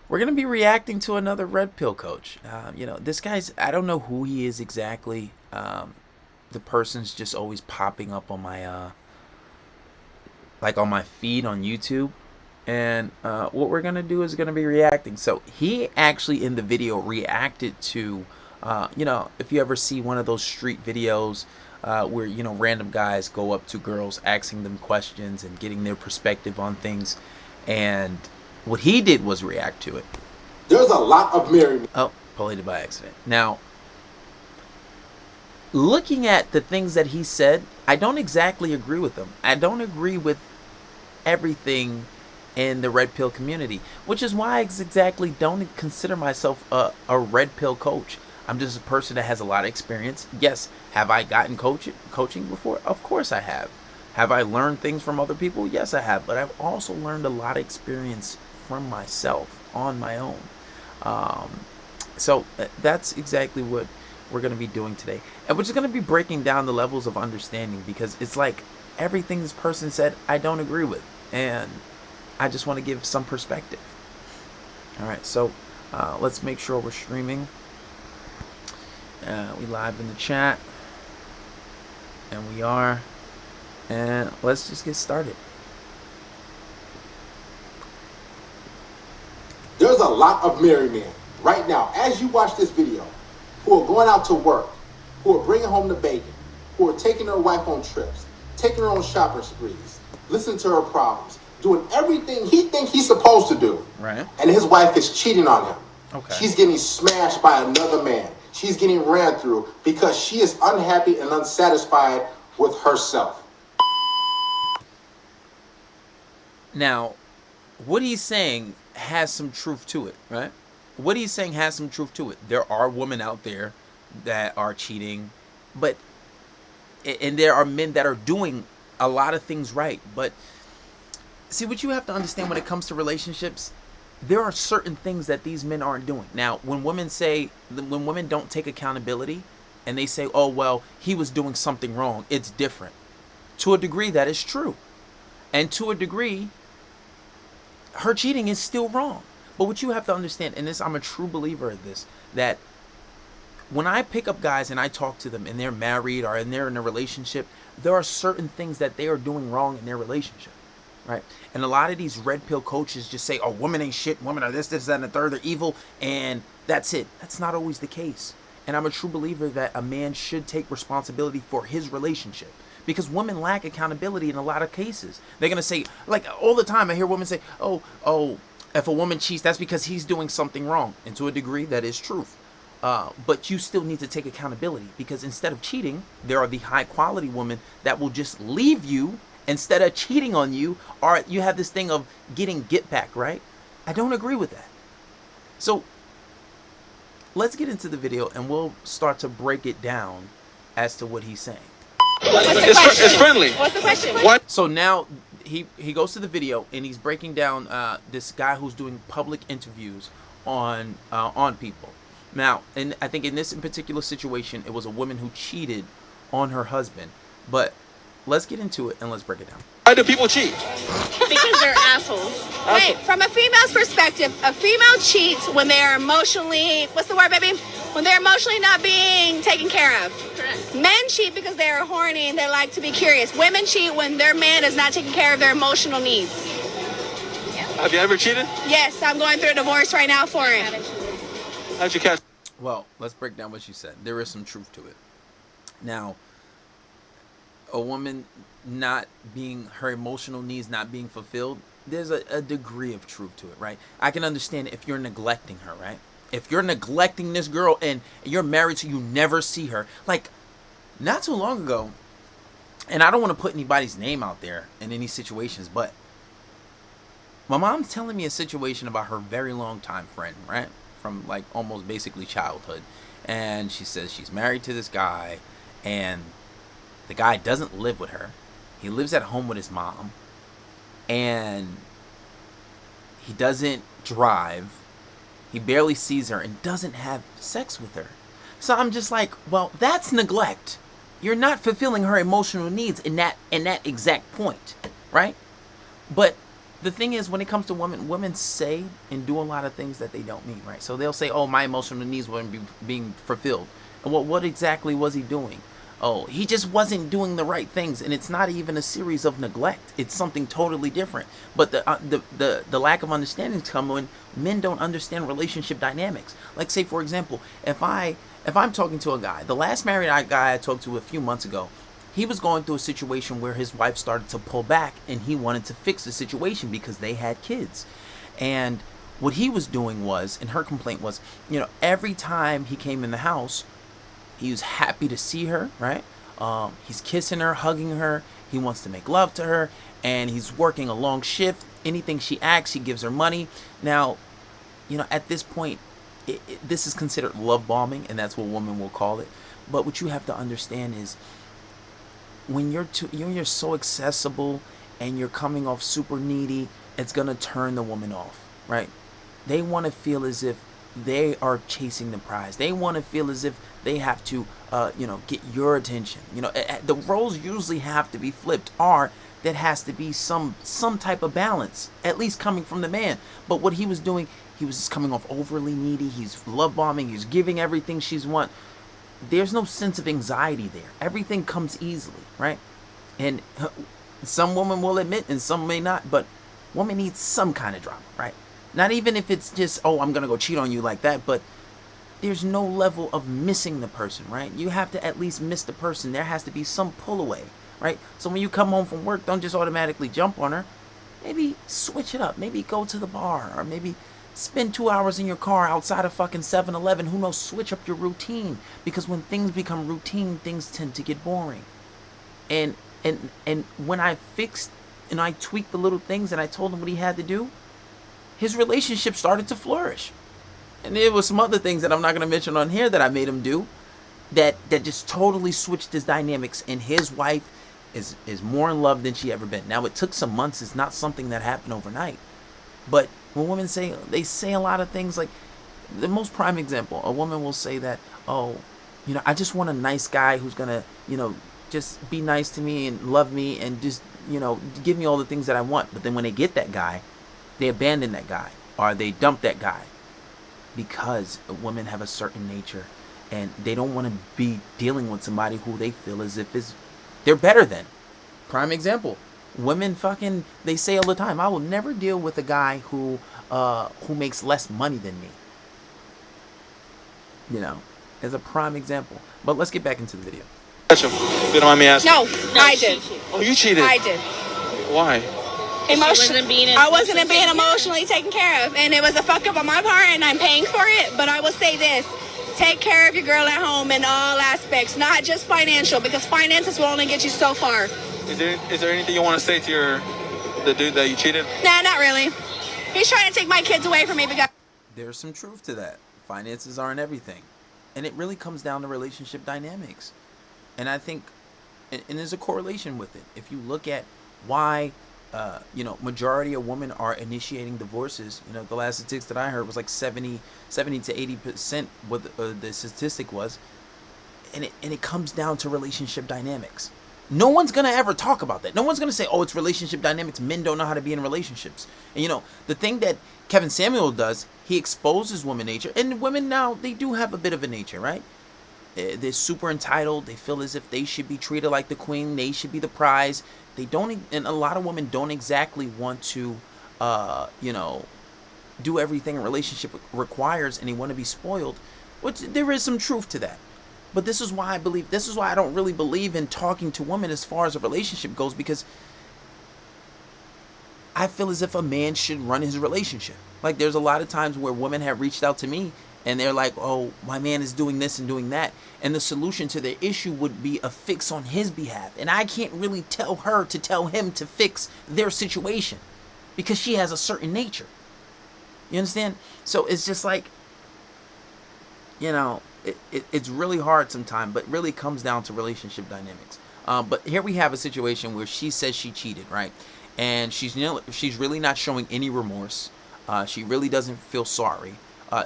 We're going to be reacting to another red pill coach. This guy's, I don't know who he is exactly. The person's just always popping up on my, on my feed on YouTube. And what we're going to do is going to be reacting. So he actually in the video reacted to, if you ever see one of those street videos where, random guys go up to girls asking them questions and getting their perspective on things. And what he did was react to it. There's a lot of married. Oh, played it by accident. Now, looking at the things that he said, I don't exactly agree with them. I don't agree with everything in the red pill community, which is why I exactly don't consider myself a red pill coach. I'm just a person that has a lot of experience. Yes, have I gotten coaching before? Of course I have. Have I learned things from other people? Yes, I have. But I've also learned a lot of experience from myself on my own. So that's exactly what we're going to be doing today. And we're just going to be breaking down the levels of understanding, because it's like everything this person said, I don't agree with. And I just want to give some perspective. All right, so let's make sure we're streaming. We live in the chat. And we are. And let's just get started. There's a lot of married men right now, as you watch this video, who are going out to work, who are bringing home the bacon, who are taking their wife on trips, taking her on shopping sprees, listening to her problems, doing everything he thinks he's supposed to do. Right. And his wife is cheating on him. Okay. She's getting smashed by another man. She's getting ran through because she is unhappy and unsatisfied with herself. Now, what he's saying has some truth to it, right? What he's saying has some truth to it. There are women out there that are cheating, and there are men that are doing a lot of things right. But see, what you have to understand when it comes to relationships, there are certain things that these men aren't doing. Now, when women don't take accountability and they say, oh, well, he was doing something wrong, it's different. To a degree, that is true. And to a degree, her cheating is still wrong. But what you have to understand, and this, I'm a true believer of this, that when I pick up guys and I talk to them and they're married or they're in a relationship, there are certain things that they are doing wrong in their relationship, right? And a lot of these red pill coaches just say, oh, women ain't shit, women are this, that, and the third, they're evil, and that's it. That's not always the case. And I'm a true believer that a man should take responsibility for his relationship. Because women lack accountability in a lot of cases. They're going to say, like all the time I hear women say, oh, if a woman cheats, that's because he's doing something wrong. And to a degree, that is truth. But you still need to take accountability, because instead of cheating, there are the high quality women that will just leave you instead of cheating on you. Or you have this thing of getting get back, right? I don't agree with that. So let's get into the video and we'll start to break it down as to what he's saying. It's friendly. What's the question? What? So now he goes to the video and he's breaking down this guy who's doing public interviews on people. Now, and I think in this particular situation, it was a woman who cheated on her husband. But let's get into it and let's break it down. Why do people cheat? Because they're assholes. Wait, from a female's perspective, a female cheats when they're emotionally, what's the word, baby? When they're emotionally not being taken care of. Correct. Men cheat because they're horny and they like to be curious. Women cheat when their man is not taking care of their emotional needs. Have you ever cheated? Yes, I'm going through a divorce right now for it. How'd you catch? Well, let's break down what she said. There is some truth to it. Now, a woman not being, her emotional needs not being fulfilled, there's a degree of truth to it, right? I can understand if you're neglecting her, right? If you're neglecting this girl and you're married so you never see her. Like, not too long ago, and I don't want to put anybody's name out there in any situations, but my mom's telling me a situation about her very long time friend, right? From like almost basically childhood. And she says she's married to this guy and the guy doesn't live with her. He lives at home with his mom. And he doesn't drive. He barely sees her and doesn't have sex with her. So I'm just like, well, that's neglect. You're not fulfilling her emotional needs in that exact point, right? But the thing is, when it comes to women say and do a lot of things that they don't mean, right? So they'll say, oh, my emotional needs weren't being fulfilled. And what exactly was he doing? Oh, he just wasn't doing the right things, and it's not even a series of neglect. It's something totally different. But the lack of understanding comes when men don't understand relationship dynamics. Like, say for example, if I'm talking to a guy, the last married guy I talked to a few months ago, he was going through a situation where his wife started to pull back, and he wanted to fix the situation because they had kids. And what he was doing was, and her complaint was, every time he came in the house, he was happy to see her, right? He's kissing her, hugging her. He wants to make love to her, and he's working a long shift. Anything she asks, he gives her money. Now, at this point, this is considered love bombing, and that's what women will call it. But what you have to understand is, when you're so accessible and you're coming off super needy, it's gonna turn the woman off, right? They want to feel as if they are chasing the prize. They want to feel as if they have to, get your attention. The roles usually have to be flipped, or that has to be some type of balance, at least coming from the man. But what he was doing, he was just coming off overly needy. He's love bombing. He's giving everything she's want. There's no sense of anxiety there. Everything comes easily, right? And some women will admit, and some may not, but women need some kind of drama, right? Not even if it's just, oh, I'm gonna go cheat on you like that, but there's no level of missing the person, right? You have to at least miss the person. There has to be some pull away, right? So when you come home from work, don't just automatically jump on her. Maybe switch it up. Maybe go to the bar, or maybe spend 2 hours in your car outside of fucking 7-Eleven. Who knows? Switch up your routine, because when things become routine, things tend to get boring. And when I fixed and I tweaked the little things and I told him what he had to do, his relationship started to flourish. And there was some other things that I'm not going to mention on here that I made him do that just totally switched his dynamics, and his wife is more in love than she ever been. Now, it took some months. It's not something that happened overnight. But when women say a lot of things, like the most prime example, a woman will say that, oh, I just want a nice guy who's going to, just be nice to me and love me and just, give me all the things that I want. But then when they get that guy, they abandon that guy, or they dump that guy, because women have a certain nature, and they don't want to be dealing with somebody who they feel as if they're better than. Prime example, women they say all the time, I will never deal with a guy who makes less money than me. As a prime example. But let's get back into the video. If you don't mind me asking. No, I did. Oh, you cheated. I did. Why? I wasn't being emotionally taken care of, and it was a fuck up on my part, and I'm paying for it. But I will say this: take care of your girl at home in all aspects, not just financial, because finances will only get you so far. Is there anything you want to say to the dude that you cheated? Nah, not really. He's trying to take my kids away from me because There's some truth to that. Finances aren't everything, and it really comes down to relationship dynamics. And I think, and there's a correlation with it. If you look at why, majority of women are initiating divorces. The last statistics that I heard was like 70 to 80% what the statistic was. And it comes down to relationship dynamics. No one's going to ever talk about that. No one's going to say, oh, it's relationship dynamics. Men don't know how to be in relationships. And, the thing that Kevin Samuel does, he exposes woman nature. And women now, they do have a bit of a nature, right? They're super entitled. They feel as if they should be treated like the queen. They should be the prize. They don't, and a lot of women don't exactly want to, do everything a relationship requires, and they want to be spoiled. Which there is some truth to that. But this is why I don't really believe in talking to women as far as a relationship goes, because I feel as if a man should run his relationship. Like, there's a lot of times where women have reached out to me and they're like, oh, my man is doing this and doing that. And the solution to their issue would be a fix on his behalf. And I can't really tell her to tell him to fix their situation, because she has a certain nature. You understand? So it's just like, it's really hard sometimes, but really comes down to relationship dynamics. But here we have a situation where she says she cheated, right? And she's really not showing any remorse. She really doesn't feel sorry.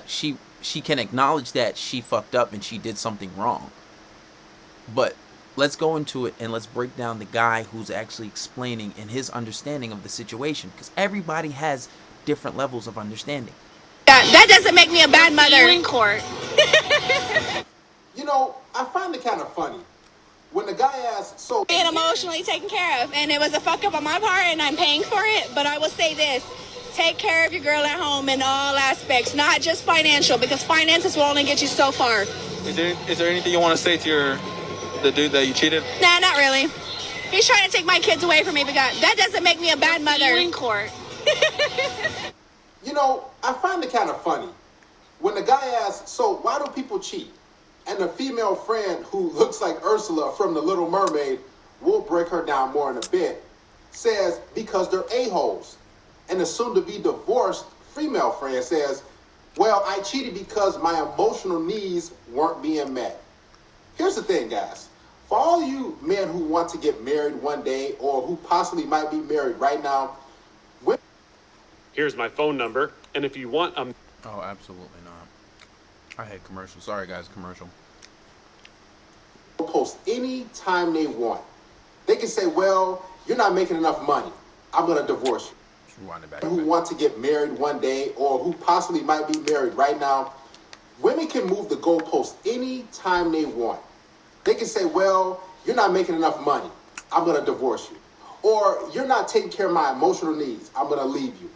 She can acknowledge that she fucked up and she did something wrong. But let's go into it and let's break down the guy who's actually explaining and his understanding of the situation, because everybody has different levels of understanding. That doesn't make me a bad mother. In court. You know, I find it kind of funny when the guy asks, so Being emotionally taken care of, and it was a fuck up on my part, and I'm paying for it. But I will say this: take care of your girl at home in all aspects, not just financial, because finances will only get you so far. Is there anything you want to say to the dude that you cheated? Nah, not really. He's trying to take my kids away from me, but that doesn't make me a bad mother. In court. You know, I find it kind of funny when the guy asks, so why do people cheat? And the female friend who looks like Ursula from The Little Mermaid, we'll break her down more in a bit, says because they're a-holes. And the soon-to-be divorced female friend says, well, I cheated because my emotional needs weren't being met. Here's the thing, guys. For all you men who want to get married one day or who possibly might be married right now, here's my phone number, and if you want a... Oh, absolutely not. I had commercial. Sorry, guys, commercial. Post any time they want. They can say, well, you're not making enough money. I'm going to divorce you. Just rewind it back. Who want to get married one day or who possibly might be married right now, women can move the goalpost any time they want. They can say, well, you're not making enough money. I'm going to divorce you. Or you're not taking care of my emotional needs. I'm going to leave you.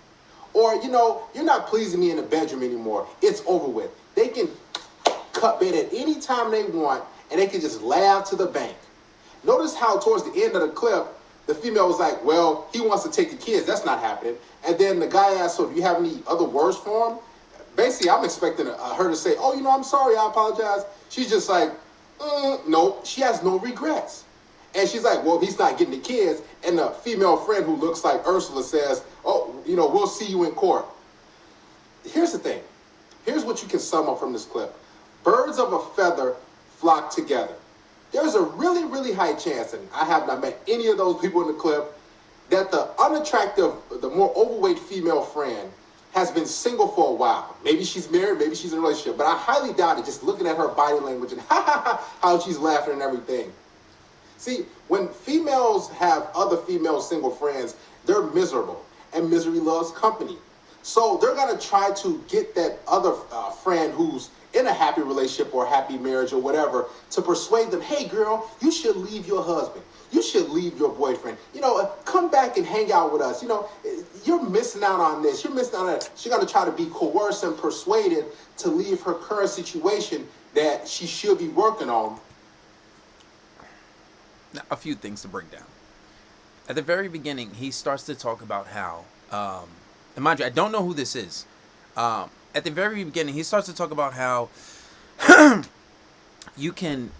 Or, you know, you're not pleasing me in the bedroom anymore. It's over with. They can cut bait at any time they want, and they can just laugh to the bank. Notice how towards the end of the clip, the female was like, well, he wants to take the kids. That's not happening. And then the guy asked, so do you have any other words for him? Basically, I'm expecting her to say, oh, you know, I'm sorry, I apologize. She's just like, no, she has no regrets. And she's like, well, he's not getting the kids. And the female friend who looks like Ursula says, oh, you know, we'll see you in court. Here's the thing. Here's what you can sum up from this clip. Birds of a feather flock together. There's a really, really high chance, and I have not met any of those people in the clip, that the unattractive, the more overweight female friend has been single for a while. Maybe she's married, maybe she's in a relationship, but I highly doubt it just looking at her body language and how she's laughing and everything. See, when females have other female single friends, they're miserable, and misery loves company. So they're going to try to get that other friend who's in a happy relationship or a happy marriage or whatever to persuade them, hey, girl, you should leave your husband. You should leave your boyfriend. You know, come back and hang out with us. You know, you're missing out on this. You're missing out on that. She's going to try to be coerced and persuaded to leave her current situation that she should be working on. Now, a few things to break down. At the very beginning, he starts to talk about how, and mind you, I don't know who this is. At the very beginning, he starts to talk about how you can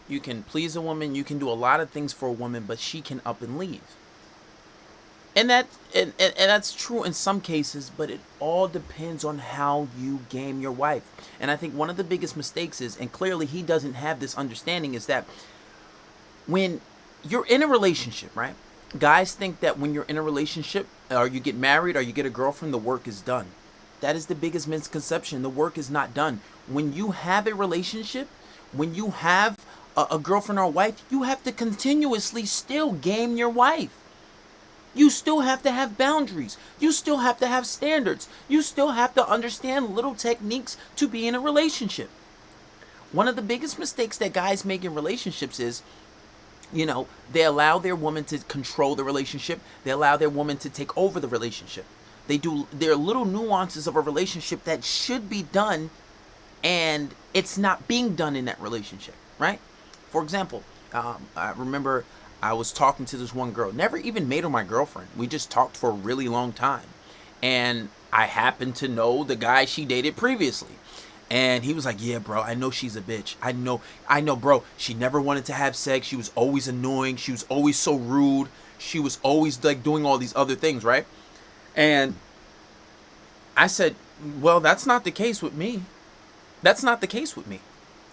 please a woman, you can do a lot of things for a woman, but she can up and leave. And that's true in some cases, but it all depends on how you game your wife. And I think one of the biggest mistakes is, and clearly he doesn't have this understanding, is that when you're in a relationship, right? Guys think that when you're in a relationship, or you get married, or you get a girlfriend, the work is done. That is the biggest misconception. The work is not done. When you have a relationship, when you have a girlfriend or a wife, you have to continuously still game your wife. You still have to have boundaries. You still have to have standards. You still have to understand little techniques to be in a relationship. One of the biggest mistakes that guys make in relationships is, you know, they allow their woman to control the relationship. They allow their woman to take over the relationship. There are little nuances of a relationship that should be done, and it's not being done in that relationship, right? For example, I remember I was talking to this one girl, never even made her my girlfriend. We just talked for a really long time. And I happened to know the guy she dated previously. And he was like, yeah, bro, I know she's a bitch. I know, bro. She never wanted to have sex. She was always annoying. She was always so rude. She was always like doing all these other things, right? And I said, well, that's not the case with me. That's not the case with me.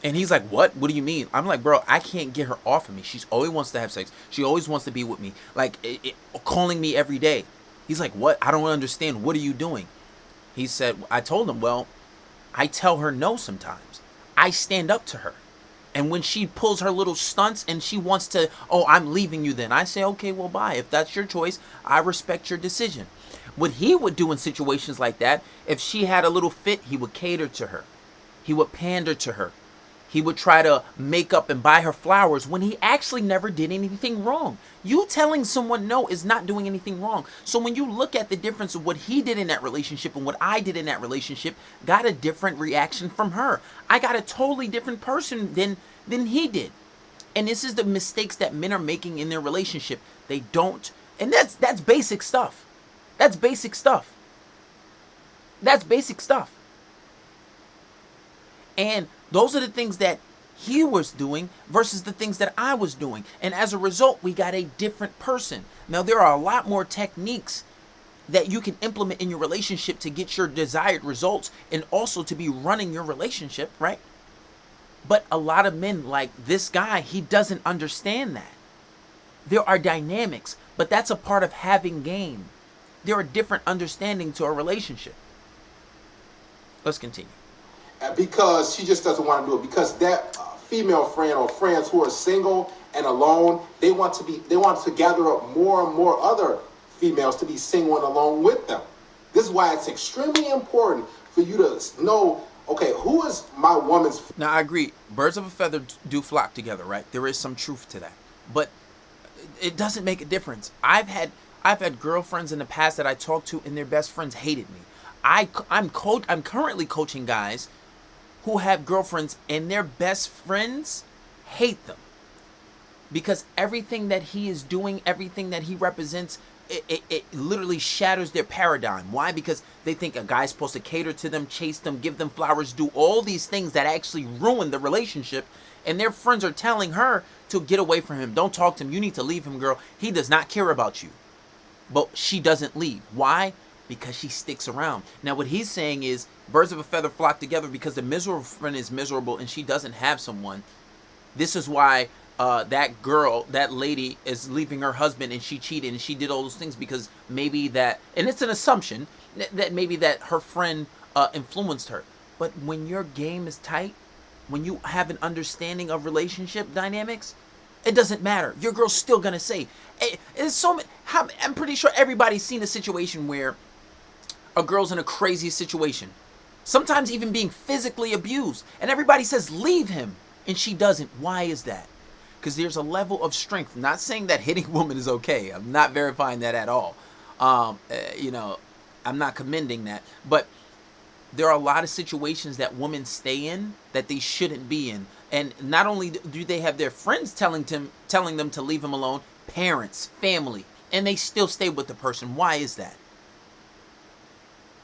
And he's like, what? What do you mean? I'm like, bro, I can't get her off of me. She always wants to have sex. She always wants to be with me. Like, calling me every day. He's like, what? I don't understand. What are you doing? He said, I told him, well, I tell her no sometimes. I stand up to her. And when she pulls her little stunts and she wants to, oh, I'm leaving you then. I say, okay, well, bye. If that's your choice, I respect your decision. What he would do in situations like that, if she had a little fit, he would cater to her. He would pander to her. He would try to make up and buy her flowers when he actually never did anything wrong. You telling someone no is not doing anything wrong. So when you look at the difference of what he did in that relationship and what I did in that relationship, got a different reaction from her. I got a totally different person than he did. And this is the mistakes that men are making in their relationship. They don't, and that's basic stuff. That's basic stuff. That's basic stuff. And those are the things that he was doing versus the things that I was doing. And as a result, we got a different person. Now, there are a lot more techniques that you can implement in your relationship to get your desired results and also to be running your relationship, right? But a lot of men, like this guy, he doesn't understand that. There are dynamics, but that's a part of having game. There are different understanding to a relationship. Let's continue. Because she just doesn't want to do it. Because that female friend or friends who are single and alone, they want to gather up more and more other females to be single and alone with them. This is why it's extremely important for you to know, okay, who is my woman's. Now, I agree. Birds of a feather do flock together, right? There is some truth to that. But it doesn't make a difference. I've had girlfriends in the past that I talked to and their best friends hated me. I'm currently coaching guys who have girlfriends and their best friends hate them because everything that he is doing, everything that he represents, it literally shatters their paradigm. Why? Because they think a guy's supposed to cater to them, chase them, give them flowers, do all these things that actually ruin the relationship. And their friends are telling her to get away from him. Don't talk to him. You need to leave him, girl. He does not care about you. But she doesn't leave. Why? Because she sticks around. Now, what he's saying is birds of a feather flock together because the miserable friend is miserable and she doesn't have someone. This is why that lady is leaving her husband and she cheated and she did all those things because maybe that, and it's an assumption that maybe that her friend influenced her. But when your game is tight, when you have an understanding of relationship dynamics, it doesn't matter. Your girl's still gonna say, I'm pretty sure everybody's seen a situation where a girl's in a crazy situation, sometimes even being physically abused, and everybody says leave him and she doesn't. Why is that? Because there's a level of strength. I'm not saying that hitting women is okay. I'm not verifying that at all. I'm not commending that, but there are a lot of situations that women stay in that they shouldn't be in. And not only do they have their friends telling them to leave him alone, parents, family, and they still stay with the person. Why is that?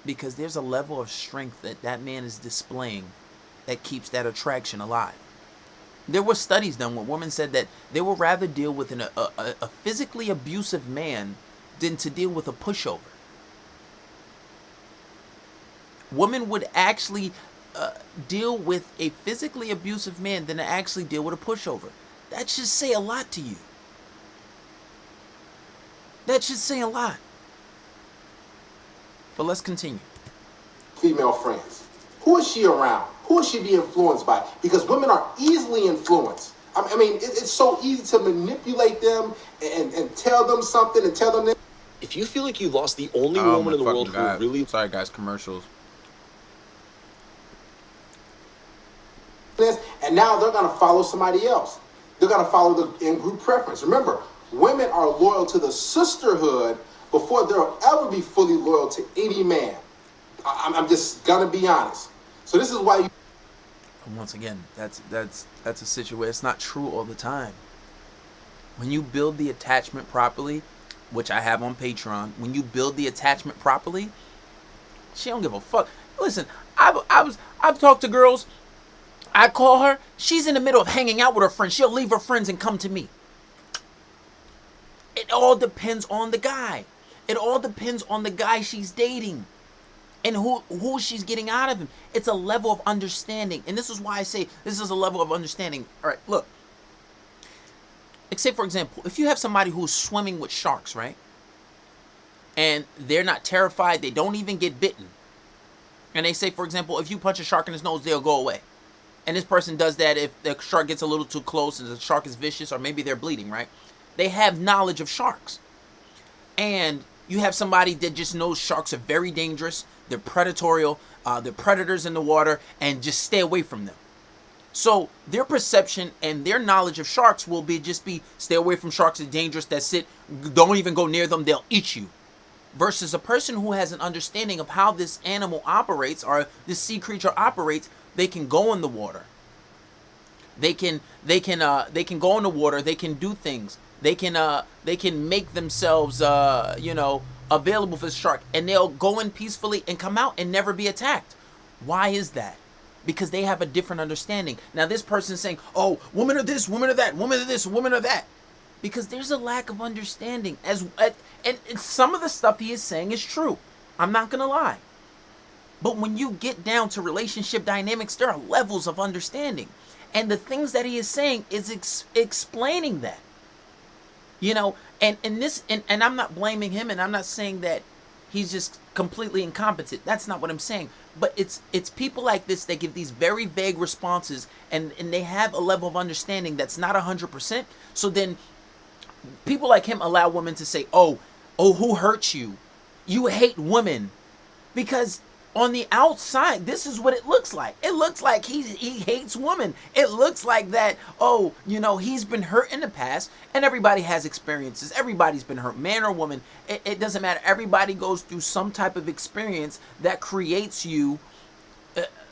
Because there's a level of strength that man is displaying that keeps that attraction alive. There were studies done where women said that they would rather deal with a physically abusive man than to deal with a pushover. Women would actually deal with a physically abusive man than to actually deal with a pushover. That should say a lot to you. That should say a lot. But let's continue. Female friends. Who is she around? Who is she being influenced by? Because women are easily influenced. I mean, it's so easy to manipulate them and tell them something and tell them that. If you feel like you lost the only woman in the world who really... Sorry, guys, commercials. And now they're going to follow somebody else. They're going to follow the in-group preference. Remember, women are loyal to the sisterhood before they'll ever be fully loyal to any man. I'm just going to be honest. So this is why you... Once again, that's a situation. It's not true all the time. When you build the attachment properly, which I have on Patreon, when you build the attachment properly, she don't give a fuck. Listen, I've talked to girls. I call her. She's in the middle of hanging out with her friends. She'll leave her friends and come to me. It all depends on the guy. It all depends on the guy she's dating and who she's getting out of him. It's a level of understanding. And this is why I say this is a level of understanding. All right, look. Like say, for example, if you have somebody who's swimming with sharks, right? And they're not terrified. They don't even get bitten. And they say, for example, if you punch a shark in his nose, they'll go away. And this person does that if the shark gets a little too close and the shark is vicious, or maybe they're bleeding, right? They have knowledge of sharks. And you have somebody that just knows sharks are very dangerous, they're predatorial, they're predators in the water, and just stay away from them. So their perception and their knowledge of sharks will be stay away from sharks, they're dangerous, that's it, don't even go near them, they'll eat you. Versus a person who has an understanding of how this animal operates, or this sea creature operates, they can go in the water. They can go in the water, they can do things. They can make themselves available for the shark, and they'll go in peacefully and come out and never be attacked. Why is that? Because they have a different understanding. Now this person is saying, "Oh, women are this, women are that, women are this, women are that," because there's a lack of understanding. And some of the stuff he is saying is true. I'm not gonna lie. But when you get down to relationship dynamics, there are levels of understanding, and the things that he is saying is explaining that. And I'm not blaming him, and I'm not saying that he's just completely incompetent. That's not what I'm saying. But it's people like this that give these very vague responses, and they have a level of understanding that's not 100%. So then people like him allow women to say, oh, who hurt you? You hate women. Because on the outside, this is what it looks like. It looks like he hates women. It looks like that, he's been hurt in the past, and everybody has experiences. Everybody's been hurt, man or woman. It doesn't matter. Everybody goes through some type of experience that creates you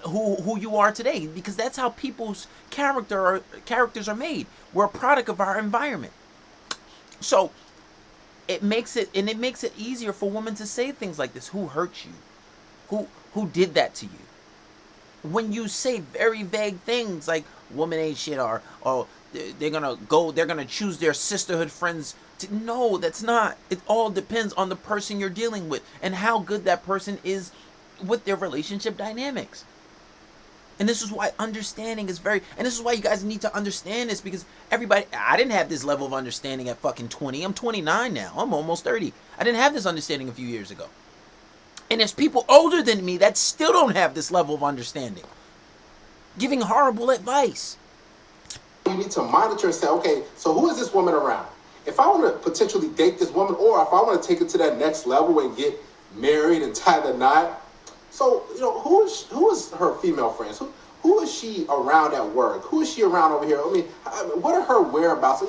who you are today, because that's how people's characters are made. We're a product of our environment. So it makes it easier for women to say things like this. Who hurt you? Who did that to you? When you say very vague things like woman ain't shit, or they're gonna choose their sisterhood friends no, that's not. It all depends on the person you're dealing with and how good that person is with their relationship dynamics. And this is why understanding is and this is why you guys need to understand this, because I didn't have this level of understanding at fucking 20. I'm 29 now. I'm almost 30. I didn't have this understanding a few years ago. And there's people older than me that still don't have this level of understanding, giving horrible advice. You need to monitor and say, okay, so who is this woman around? If I want to potentially date this woman, or if I want to take it to that next level and get married and tie the knot, so, who is her female friends? Who is she around at work? Who is she around over here? I mean, what are her whereabouts?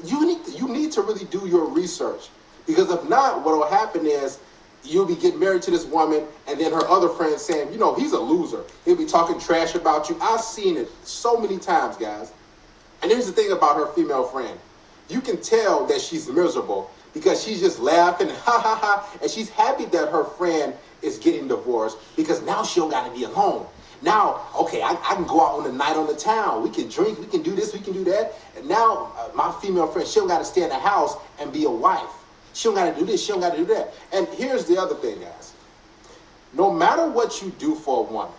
You need to really do your research, because if not, what will happen is you'll be getting married to this woman, and then her other friends saying, he's a loser. He'll be talking trash about you. I've seen it so many times, guys. And here's the thing about her female friend. You can tell that she's miserable because she's just laughing, ha ha ha, and she's happy that her friend is getting divorced, because now she don't got to be alone. Now, okay, I can go out on the night on the town. We can drink, we can do this, we can do that. And now my female friend, she don't got to stay in the house and be a wife. She don't got to do this, she don't got to do that. And here's the other thing, guys. No matter what you do for a woman,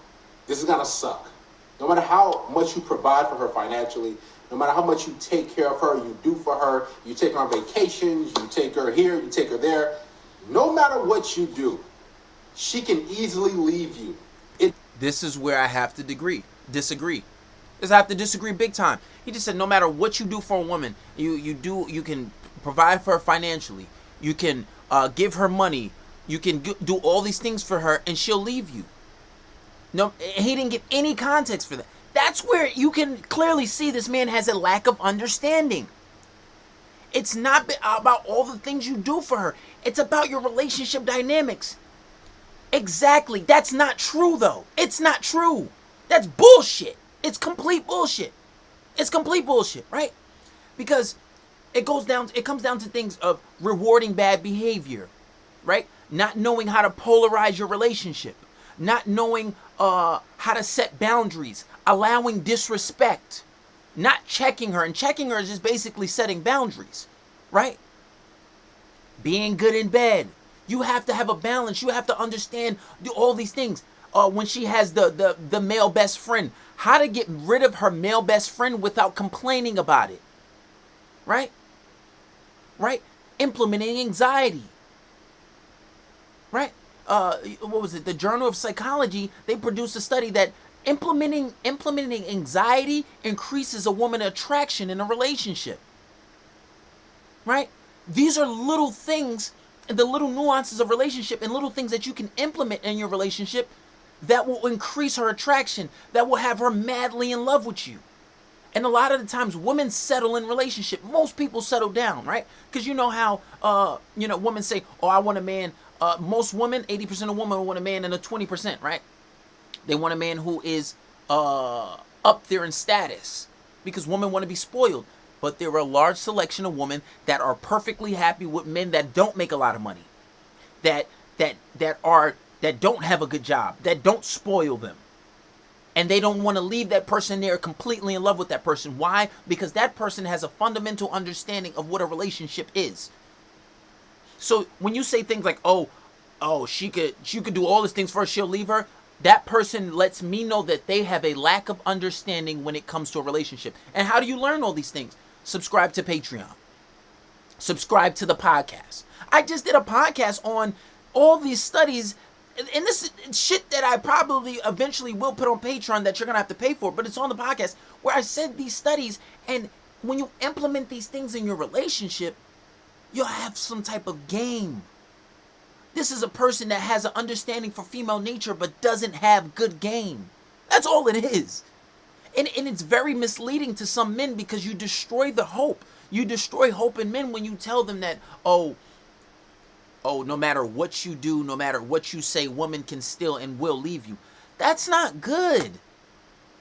this is going to suck. No matter how much you provide for her financially, no matter how much you take care of her, you do for her, you take her on vacations, you take her here, you take her there. No matter what you do, she can easily leave you. This is where I have to disagree. Because I have to disagree big time. He just said no matter what you do for a woman, you can provide for her financially. You can give her money. You can do all these things for her, and she'll leave you. No, he didn't give any context for that. That's where you can clearly see this man has a lack of understanding. It's not about all the things you do for her. It's about your relationship dynamics. Exactly. That's not true, though. It's not true. That's bullshit. It's complete bullshit. It's complete bullshit, right? Because it comes down to things of rewarding bad behavior, right? Not knowing how to polarize your relationship, not knowing how to set boundaries, allowing disrespect, not checking her. And checking her is just basically setting boundaries, right? Being good in bed. You have to have a balance. You have to understand all these things. When she has the male best friend, how to get rid of her male best friend without complaining about it, right? Right? Implementing anxiety, right? What was it? The Journal of Psychology, they produced a study that Implementing anxiety increases a woman attraction in a relationship. Right? These are little things, the little nuances of relationship and little things that you can implement in your relationship that will increase her attraction, that will have her madly in love with you. And a lot of the times women settle in relationship. Most people settle down, right? Because you know how, women say, oh, I want a man. Most women, 80% of women want a man in a 20%, right? They want a man who is up there in status because women want to be spoiled. But there are a large selection of women that are perfectly happy with men that don't make a lot of money, that don't have a good job, that don't spoil them. And they don't want to leave that person there completely in love with that person. Why? Because that person has a fundamental understanding of what a relationship is. So when you say things like, oh, she could do all these things first, she'll leave her. That person lets me know that they have a lack of understanding when it comes to a relationship. And how do you learn all these things? Subscribe to Patreon. Subscribe to the podcast. I just did a podcast on all these studies, and this is shit that I probably eventually will put on Patreon that you're going to have to pay for, but it's on the podcast where I said these studies, and when you implement these things in your relationship, you'll have some type of game. This is a person that has an understanding for female nature but doesn't have good game. That's all it is. And it's very misleading to some men because you destroy the hope. You destroy hope in men when you tell them that, oh, no matter what you do, no matter what you say, woman can still and will leave you. That's not good.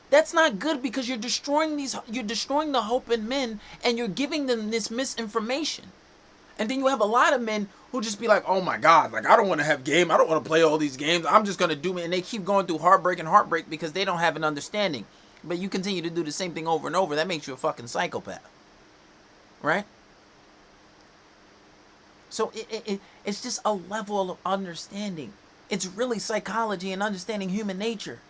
That's not good because you're destroying the hope in men and you're giving them this misinformation. And then you have a lot of men who just be like, oh my God, like I don't want to have game. I don't want to play all these games. I'm just going to do it. And they keep going through heartbreak because they don't have an understanding. But you continue to do the same thing over and over. That makes you a fucking psychopath. Right? So it's just a level of understanding. It's really psychology and understanding human nature.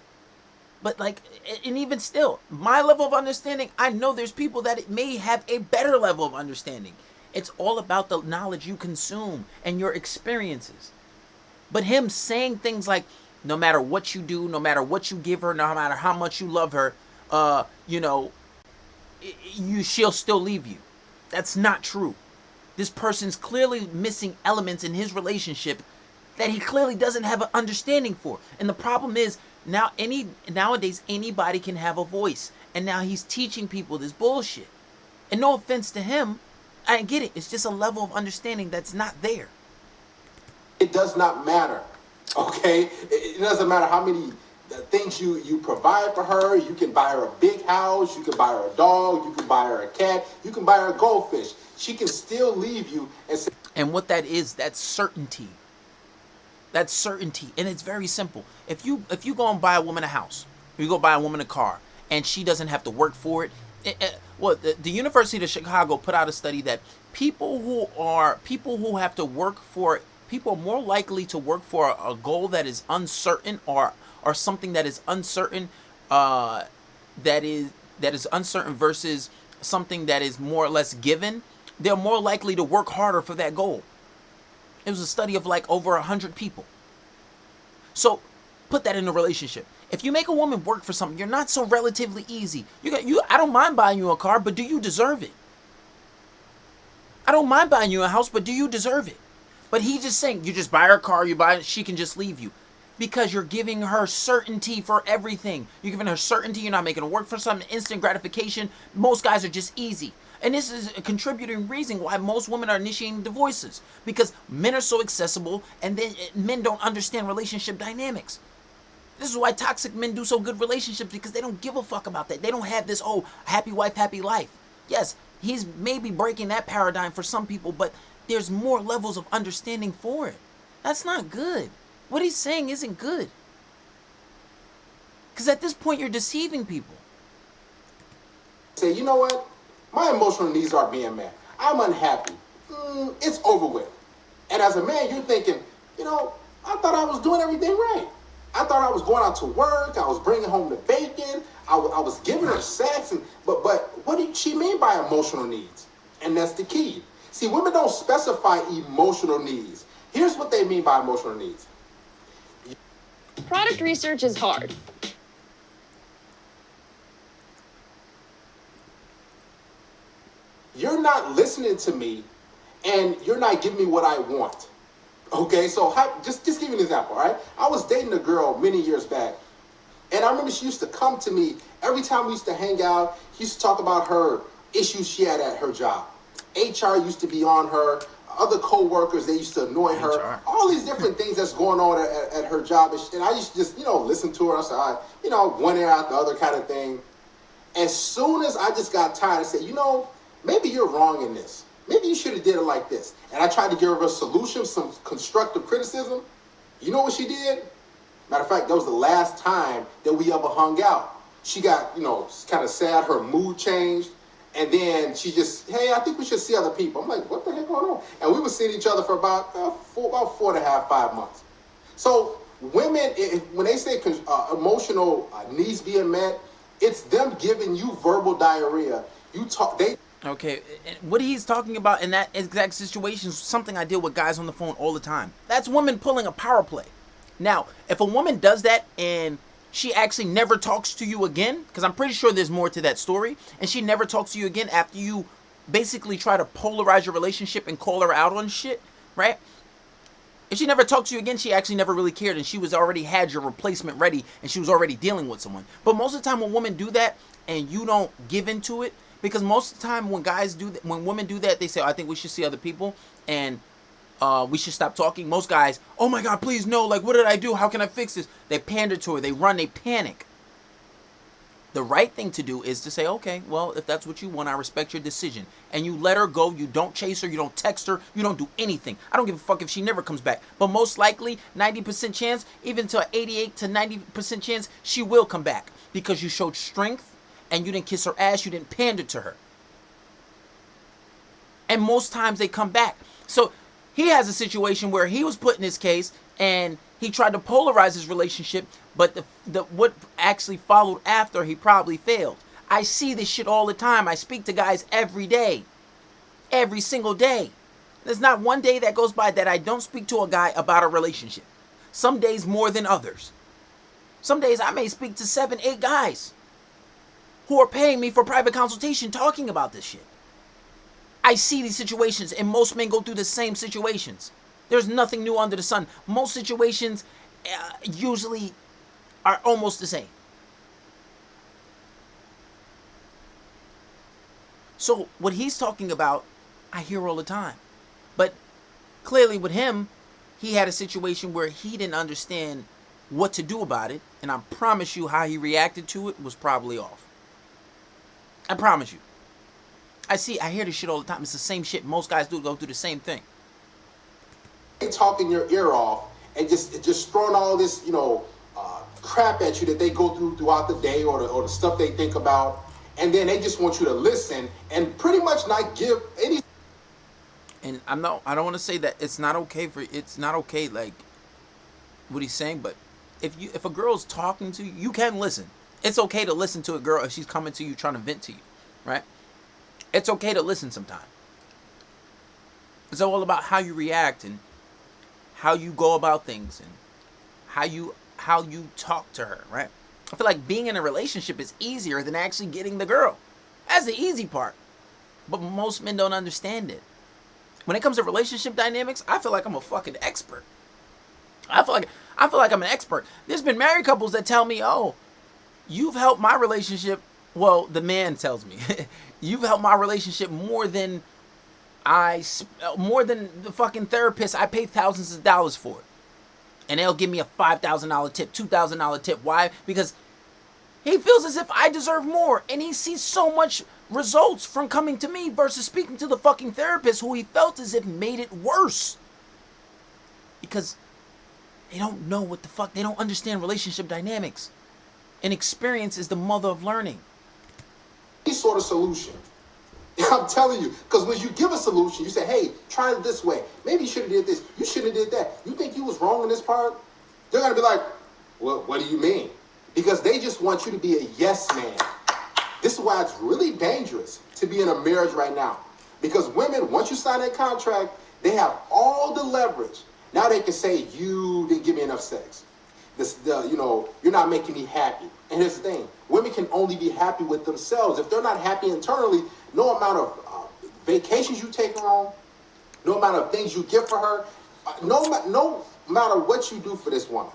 But like, and even still, my level of understanding, I know there's people that it may have a better level of understanding. It's all about the knowledge you consume and your experiences. But him saying things like, no matter what you do, no matter what you give her, no matter how much you love her, she'll still leave you. That's not true. This person's clearly missing elements in his relationship that he clearly doesn't have an understanding for. And the problem is, nowadays anybody can have a voice. And now he's teaching people this bullshit. And no offense to him, I get it. It's just a level of understanding that's not there. It does not matter, okay? It doesn't matter how many things you provide for her. You can buy her a big house. You can buy her a dog. You can buy her a cat. You can buy her a goldfish. She can still leave you and say... And what that is, that's certainty. That's certainty. And it's very simple. If you go and buy a woman a house, you go buy a woman a car, and she doesn't have to work for it, the University of Chicago put out a study that people who have to work for, people are more likely to work for a goal that is uncertain or something that is uncertain, that is uncertain versus something that is more or less given. They're more likely to work harder for that goal. It was a study of like over 100 people. So put that in a relationship. If you make a woman work for something, you're not so relatively easy. I don't mind buying you a car, but do you deserve it? I don't mind buying you a house, but do you deserve it? But he's just saying, you just buy her a car, she can just leave you. Because you're giving her certainty for everything. You're giving her certainty, you're not making her work for something, instant gratification. Most guys are just easy. And this is a contributing reason why most women are initiating divorces. Because men are so accessible, and then men don't understand relationship dynamics. This is why toxic men do so good relationships, because they don't give a fuck about that. They don't have this, happy wife, happy life. Yes, he's maybe breaking that paradigm for some people, but there's more levels of understanding for it. That's not good. What he's saying isn't good. Because at this point, you're deceiving people. Say, you know what? My emotional needs aren't being met. I'm unhappy. It's over with. And as a man, you're thinking, I thought I was doing everything right. I thought I was going out to work. I was bringing home the bacon. I was giving her sex. But what did she mean by emotional needs? And that's the key. See, women don't specify emotional needs. Here's what they mean by emotional needs. Product research is hard. not listening to me and you're not giving me what I want. Okay, so just give me an example, all right? I was dating a girl many years back, and I remember she used to come to me every time we used to hang out. She used to talk about her issues she had at her job. HR used to be on her. Other co-workers, they used to annoy her. HR. All these different things that's going on at her job. And I used to just, listen to her. I said, all right, one ear out the other kind of thing. As soon as I just got tired, I said, maybe you're wrong in this. Maybe you should have did it like this. And I tried to give her a solution, some constructive criticism. You know what she did? Matter of fact, that was the last time that we ever hung out. She got, kind of sad. Her mood changed. And then she just, hey, I think we should see other people. I'm like, what the heck going on? And we were seeing each other for about 4.5, 5 months. So women, when they say emotional needs being met, it's them giving you verbal diarrhea. Okay, what he's talking about in that exact situation is something I deal with guys on the phone all the time. That's women pulling a power play. Now, if a woman does that and she actually never talks to you again, because I'm pretty sure there's more to that story, and she never talks to you again after you basically try to polarize your relationship and call her out on shit, right? If she never talked to you again, she actually never really cared, and she was already had your replacement ready, and she was already dealing with someone. But most of the time when women do that and you don't give into it, because most of the time when guys do that, when women do that, they say, I think we should see other people, and we should stop talking. Most guys, oh my God, please no, like what did I do? How can I fix this? They pander to her, they run, they panic. The right thing to do is to say, okay, well, if that's what you want, I respect your decision. And you let her go, you don't chase her, you don't text her, you don't do anything. I don't give a fuck if she never comes back. But most likely, 90% chance, even to an 88 to 90% chance, she will come back. Because you showed strength, and you didn't kiss her ass, you didn't pander to her. And most times they come back. So he has a situation where he was put in his case and he tried to polarize his relationship, but what actually followed after, he probably failed. I see this shit all the time. I speak to guys every day. Every single day. There's not one day that goes by that I don't speak to a guy about a relationship. Some days more than others. Some days I may speak to 7, 8 guys who are paying me for private consultation talking about this shit. I see these situations, and most men go through the same situations. There's nothing new under the sun. Most situations usually are almost the same. So what he's talking about, I hear all the time. But clearly with him, he had a situation where he didn't understand what to do about it. And I promise you how he reacted to it was probably off. I promise you. I hear this shit all the time. It's the same shit. Most guys go through the same thing. They talking your ear off and just throwing all this, crap at you that they go throughout the day or the stuff they think about. And then they just want you to listen and pretty much not give any. And I don't want to say that it's not okay like what he's saying, but if a girl's talking to you, you can listen. It's okay to listen to a girl if she's coming to you trying to vent to you, right? It's okay to listen sometimes. It's all about how you react and how you go about things and how you talk to her, right? I feel like being in a relationship is easier than actually getting the girl. That's the easy part. But most men don't understand it. When it comes to relationship dynamics, I feel like I'm a fucking expert. I feel like I'm an expert. There's been married couples that tell me, "Oh, you've helped my relationship." Well, the man tells me, "You've helped my relationship more than the fucking therapist I pay thousands of dollars for." And they'll give me a $5,000 tip, $2,000 tip. Why? Because he feels as if I deserve more. And he sees so much results from coming to me versus speaking to the fucking therapist who he felt as if made it worse. Because they don't know what the fuck. They don't understand relationship dynamics. And experience is the mother of learning. Any sort of solution. I'm telling you, because when you give a solution, you say, hey, try it this way. Maybe you should have did this. You shouldn't have did that. You think you was wrong in this part? They're going to be like, well, what do you mean? Because they just want you to be a yes man. This is why it's really dangerous to be in a marriage right now. Because women, once you sign that contract, they have all the leverage. Now they can say, you didn't give me enough sex. You're not making me happy. And here's the thing. Women can only be happy with themselves. If they're not happy internally, no amount of vacations you take her on, no amount of things you give for her, no matter what you do for this woman,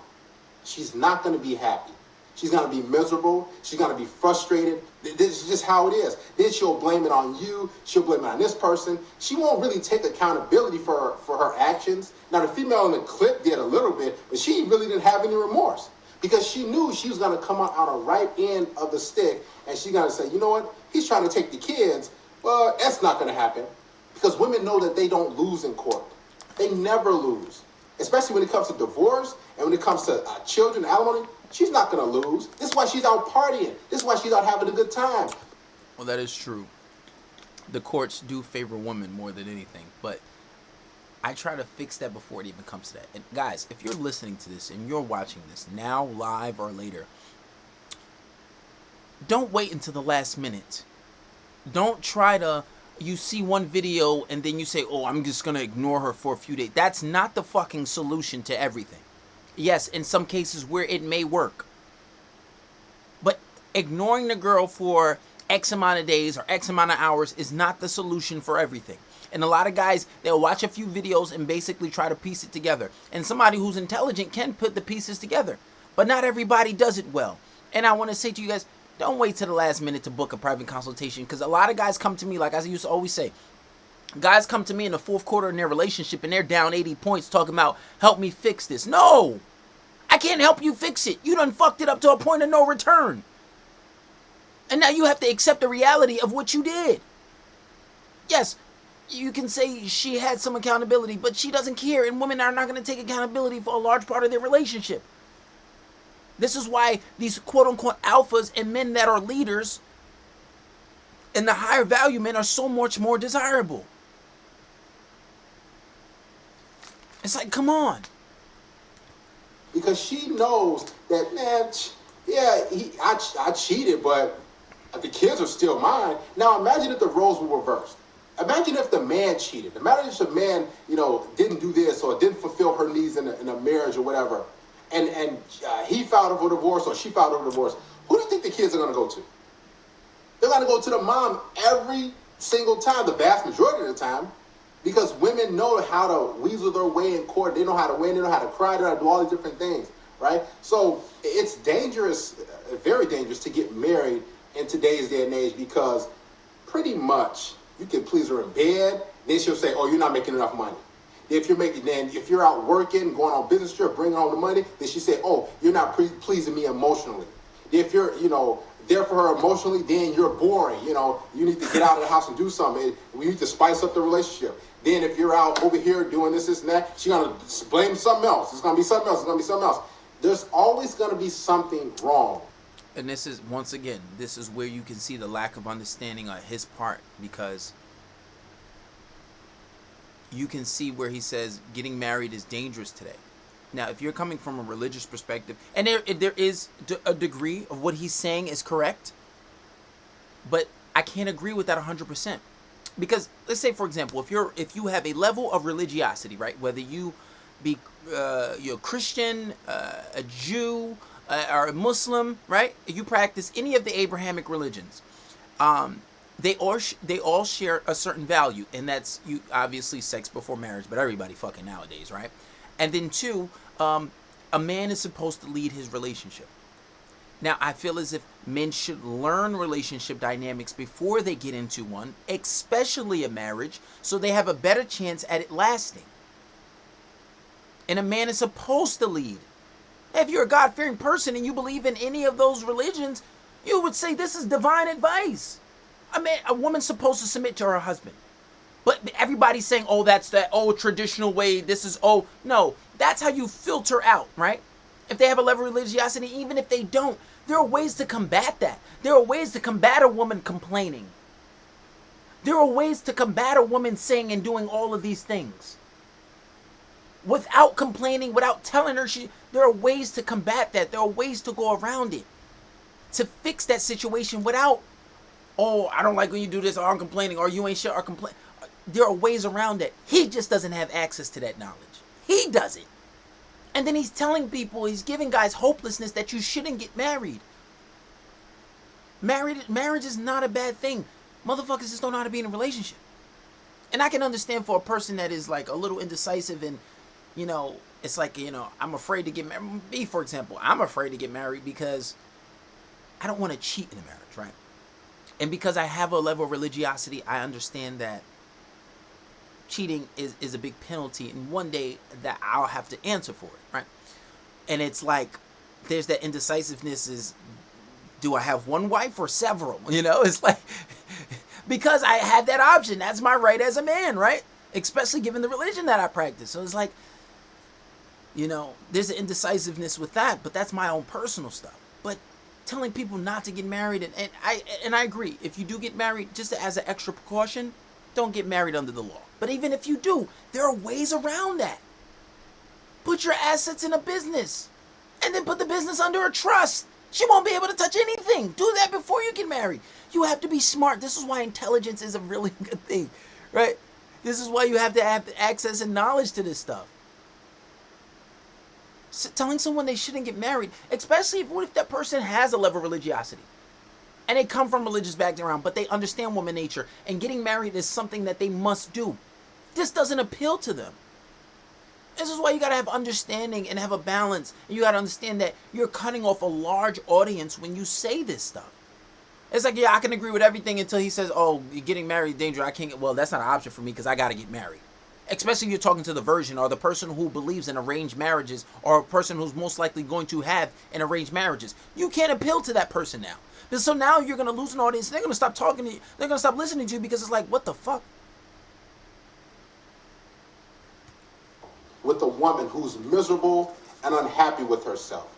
she's not going to be happy. She's going to be miserable. She's going to be frustrated. This is just how it is. Then she'll blame it on you. She'll blame it on this person. She won't really take accountability for her actions. Now, the female in the clip did a little bit, but she really didn't have any remorse because she knew she was going to come out on the right end of the stick, and she's going to say, you know what? He's trying to take the kids. Well, that's not going to happen because women know that they don't lose in court. They never lose, especially when it comes to divorce and when it comes to children, alimony. She's not going to lose. This is why she's out partying. This is why she's out having a good time. Well, that is true. The courts do favor women more than anything, but I try to fix that before it even comes to that. And guys, if you're listening to this and you're watching this now, live or later, don't wait until the last minute. Don't try to, you see one video and then you say, oh, I'm just going to ignore her for a few days. That's not the fucking solution to everything. Yes, in some cases where it may work. But ignoring the girl for X amount of days or X amount of hours is not the solution for everything. And a lot of guys, they'll watch a few videos and basically try to piece it together. And somebody who's intelligent can put the pieces together. But not everybody does it well. And I want to say to you guys, don't wait till the last minute to book a private consultation. Because a lot of guys come to me, like I used to always say, guys come to me in the fourth quarter in their relationship and they're down 80 points talking about, help me fix this. No, I can't help you fix it. You done fucked it up to a point of no return. And now you have to accept the reality of what you did. Yes, you can say she had some accountability, but she doesn't care. And women are not going to take accountability for a large part of their relationship. This is why these quote-unquote alphas and men that are leaders and the higher value men are so much more desirable. It's like, come on. Because she knows that, man, yeah, I cheated, but the kids are still mine. Now imagine if the roles were reversed. Imagine if the man cheated. Imagine if the man, didn't do this or didn't fulfill her needs in a marriage or whatever, and he filed for divorce or she filed for divorce. Who do you think the kids are going to go to? They're going to go to the mom every single time, the vast majority of the time, because women know how to weasel their way in court. They know how to win. They know how to cry. They know how to do all these different things, right? So it's dangerous, very dangerous to get married in today's day and age because pretty much you can please her in bed. Then she'll say, oh, you're not making enough money. If you're out working, going on business trip, bringing home the money, then she say, oh, you're not pleasing me emotionally. If you're, there for her emotionally, then you're boring. You need to get out of the house and do something. We need to spice up the relationship. Then if you're out over here doing this and that, she's going to blame something else. It's going to be something else. It's going to be something else. There's always going to be something wrong. And this is, once again, this is where you can see the lack of understanding on his part, because you can see where he says getting married is dangerous today. Now, if you're coming from a religious perspective, and there is a degree of what he's saying is correct, but I can't agree with that 100%. Because let's say, for example, if you have a level of religiosity, right, whether you be you're a Christian, a Jew, or a Muslim, right, you practice any of the Abrahamic religions, they all share a certain value, and that's obviously sex before marriage, but everybody fucking nowadays, right? And then two, a man is supposed to lead his relationship. Now, I feel as if men should learn relationship dynamics before they get into one, especially a marriage, so they have a better chance at it lasting. And a man is supposed to lead. If you're a God-fearing person and you believe in any of those religions, you would say this is divine advice. I mean, a woman's supposed to submit to her husband. But everybody's saying, oh, that's that traditional way. This is, no. That's how you filter out, right? If they have a level of religiosity, even if they don't, there are ways to combat that. There are ways to combat a woman complaining. There are ways to combat a woman saying and doing all of these things. Without complaining, without telling her there are ways to combat that. There are ways to go around it. To fix that situation without, oh, I don't like when you do this, or I'm complaining, or you ain't sure, or complain. There are ways around it. He just doesn't have access to that knowledge. He doesn't. And then he's telling people, he's giving guys hopelessness that you shouldn't get married. Marriage is not a bad thing. Motherfuckers just don't know how to be in a relationship. And I can understand for a person that is like a little indecisive and, you know, it's like, you know, I'm afraid to get married. Me, for example, I'm afraid to get married because I don't want to cheat in a marriage, right? And because I have a level of religiosity, I understand that cheating is a big penalty, and one day that I'll have to answer for it, right? And it's like, there's that indecisiveness is, do I have one wife or several? You know, it's like, because I had that option. That's my right as a man, right? Especially given the religion that I practice. So it's like, you know, there's an indecisiveness with that, but that's my own personal stuff. But telling people not to get married, and I agree, if you do get married, just as an extra precaution, don't get married under the law. But even if you do, there are ways around that. Put your assets in a business, and then put the business under a trust. She won't be able to touch anything. Do that before you get married. You have to be smart. This is why intelligence is a really good thing, right? This is why you have to have access and knowledge to this stuff. So telling someone they shouldn't get married, especially what if that person has a level of religiosity and they come from religious background, but they understand woman nature, and getting married is something that they must do. This doesn't appeal to them. This is why you got to have understanding and have a balance. And you got to understand that you're cutting off a large audience when you say this stuff. It's like, yeah, I can agree with everything until he says, oh, you're getting married is dangerous. I can't get, well, that's not an option for me because I got to get married. Especially if you're talking to the virgin or the person who believes in arranged marriages or a person who's most likely going to have an arranged marriages. You can't appeal to that person now. So now you're going to lose an audience. They're going to stop talking to you. They're going to stop listening to you because it's like, what the fuck? With a woman who's miserable and unhappy with herself.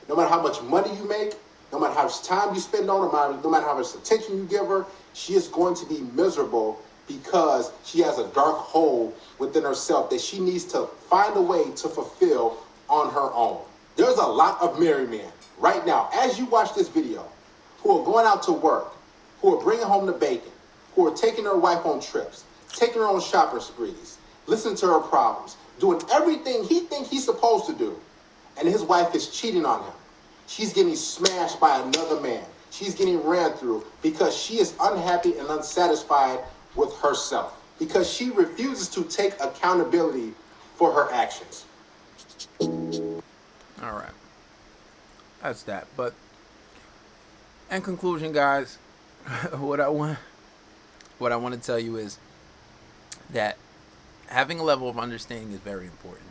No matter how much money you make, no matter how much time you spend on her, no matter how much attention you give her, she is going to be miserable because she has a dark hole within herself that she needs to find a way to fulfill on her own. There's a lot of married men right now, as you watch this video, who are going out to work, who are bringing home the bacon, who are taking their wife on trips, taking her on shopping sprees, listening to her problems, doing everything he thinks he's supposed to do, and his wife is cheating on him. She's getting smashed by another man. She's getting ran through because she is unhappy and unsatisfied with herself, because she refuses to take accountability for her actions. All right. That's that. But in conclusion, guys, what I want to tell you is that having a level of understanding is very important.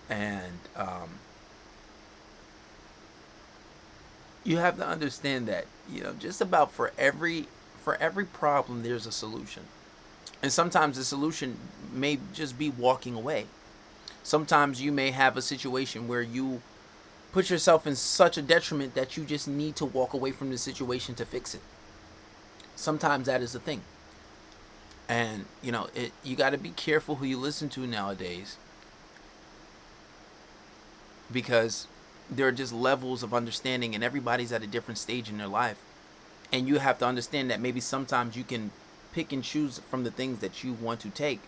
And you have to understand that, you know, just about for every problem there's a solution. And sometimes the solution may just be walking away. Sometimes you may have a situation where you put yourself in such a detriment that you just need to walk away from the situation to fix it. Sometimes that is the thing. And, you know, you got to be careful who you listen to nowadays, because there are just levels of understanding and everybody's at a different stage in their life. And you have to understand that maybe sometimes you can pick and choose from the things that you want to take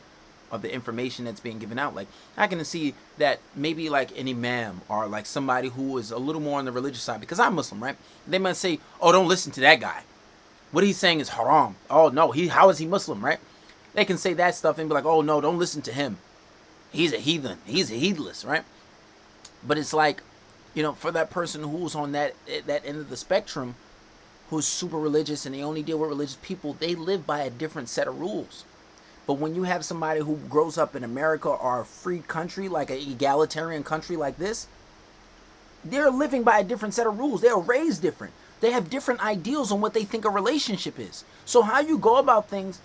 of the information that's being given out. Like, I can see that maybe like an imam or like somebody who is a little more on the religious side, because I'm Muslim, right? They might say, oh, don't listen to that guy. What he's saying is haram. Oh, no, how is he Muslim, right? They can say that stuff and be like, oh, no, don't listen to him. He's a heathen. He's a heedless, right? But it's like, you know, for that person who's on that end of the spectrum, who's super religious and they only deal with religious people, they live by a different set of rules. But when you have somebody who grows up in America or a free country, like an egalitarian country like this, they're living by a different set of rules. They're raised different. They have different ideals on what they think a relationship is. So how you go about things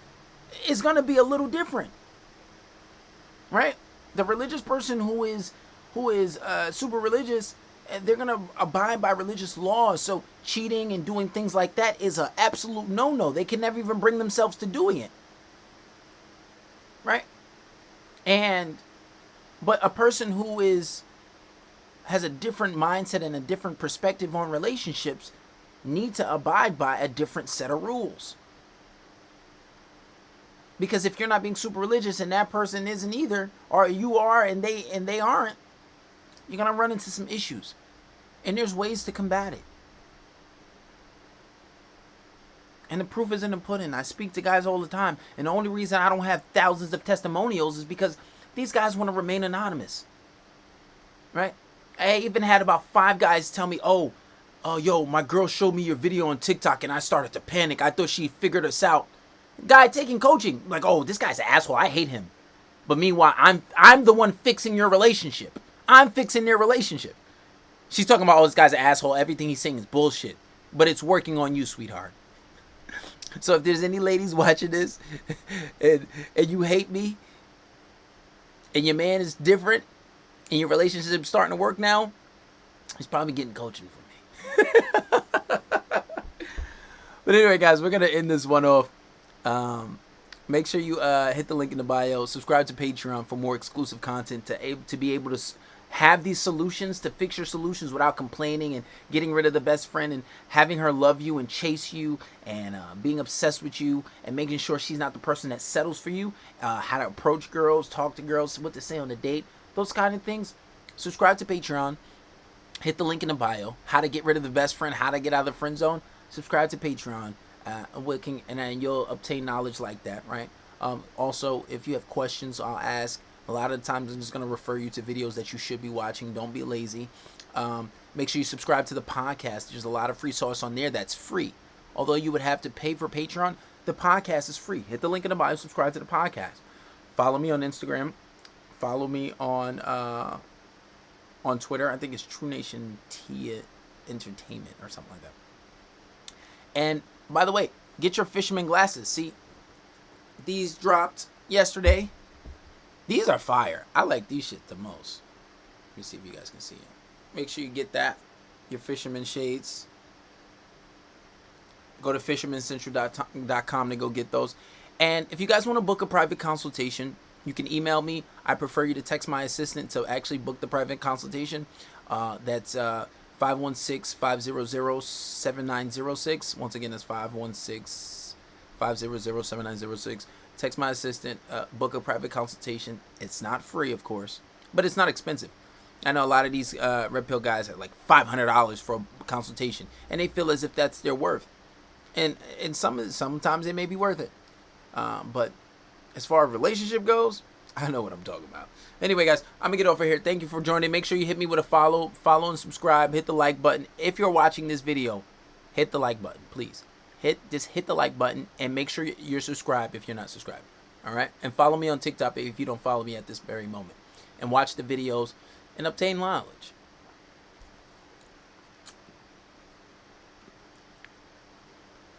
is going to be a little different, right? The religious person who is super religious, they're going to abide by religious laws. So cheating and doing things like that is an absolute no-no. They can never even bring themselves to doing it, right? But a person who has a different mindset and a different perspective on relationships need to abide by a different set of rules. Because if you're not being super religious and that person isn't either, or you are and they aren't, you're going to run into some issues. And there's ways to combat it. And the proof is in the pudding. I speak to guys all the time. And the only reason I don't have thousands of testimonials is because these guys want to remain anonymous. Right? I even had about 5 guys tell me, yo, my girl showed me your video on TikTok and I started to panic. I thought she figured us out. Guy taking coaching. Like, oh, this guy's an asshole. I hate him. But meanwhile, I'm the one fixing your relationship. I'm fixing their relationship. She's talking about, oh, this guy's an asshole. Everything he's saying is bullshit. But it's working on you, sweetheart. So if there's any ladies watching this and you hate me and your man is different and your relationship's starting to work now, he's probably getting coaching from me. But anyway, guys, we're going to end this one off. Make sure you hit the link in the bio. Subscribe to Patreon for more exclusive content to be able to have these solutions, to fix your solutions without complaining and getting rid of the best friend and having her love you and chase you and being obsessed with you and making sure she's not the person that settles for you. How to approach girls, talk to girls, what to say on the date, those kind of things. Subscribe to Patreon. Hit the link in the bio. How to get rid of the best friend, how to get out of the friend zone. Subscribe to Patreon. And you'll obtain knowledge like that, right? Also, if you have questions, I'll ask. A lot of times I'm just going to refer you to videos that you should be watching. Don't be lazy. Make sure you subscribe to the podcast. There's a lot of free sauce on there that's free. Although you would have to pay for Patreon, the podcast is free. Hit the link in the bio, subscribe to the podcast. Follow me on Instagram. Follow me on Twitter. I think it's True Nation T Entertainment or something like that. And by the way, get your fisherman glasses. See, these dropped yesterday. These are fire. I like these shit the most. Let me see if you guys can see it. Make sure you get that. Your fisherman shades. Go to fishermancentral.com to go get those. And if you guys want to book a private consultation, you can email me. I prefer you to text my assistant to actually book the private consultation. That's 516-500-7906. Once again, that's 516-500-7906. Text my assistant, book a private consultation. It's not free, of course, but it's not expensive. I know a lot of these Red Pill guys are like $500 for a consultation, and they feel as if that's their worth. And sometimes it may be worth it. But as far as relationship goes, I know what I'm talking about. Anyway, guys, I'm going to get over here. Thank you for joining. Make sure you hit me with a follow and subscribe. Hit the like button. If you're watching this video, hit the like button, please. Just hit the like button and make sure you're subscribed if you're not subscribed. All right? And follow me on TikTok if you don't follow me at this very moment. And watch the videos and obtain knowledge.